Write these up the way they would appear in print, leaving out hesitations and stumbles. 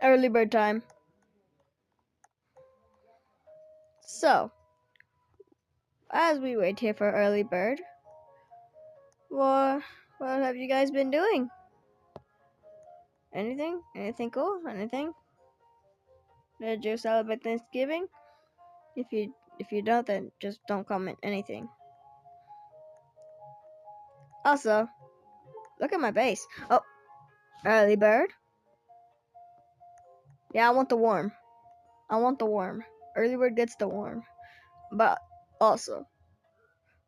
Early bird time. So, as we wait here for early bird, what have you guys been doing? Anything? Anything cool? Anything? Did you celebrate Thanksgiving? If you don't, then just don't comment anything. Also, look at my base. Oh, early bird. Yeah, I want the worm. I want the worm. Early bird gets the worm. But also,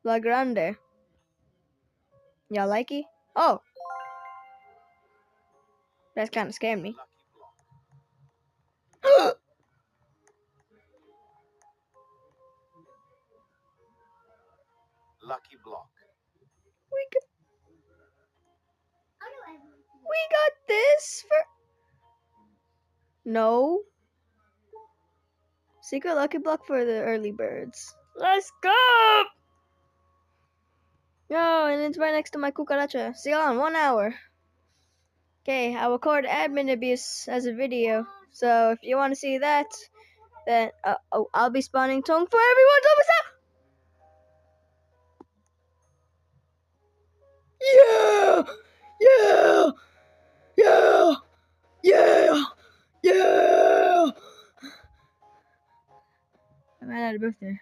La Grande. Y'all like it? Oh, that's kind of scared me. Lucky block. we got, we got this for no secret lucky block for the early birds. Let's go! Yo, and it's right next to my cucaracha. See you in 1 hour. Okay, I record admin abuse as a video. So if you want to see that, then I'll be spawning Tung for everyone. Yeah! Yeah! Yeah! Yeah! Yeah! I ran out of booth there.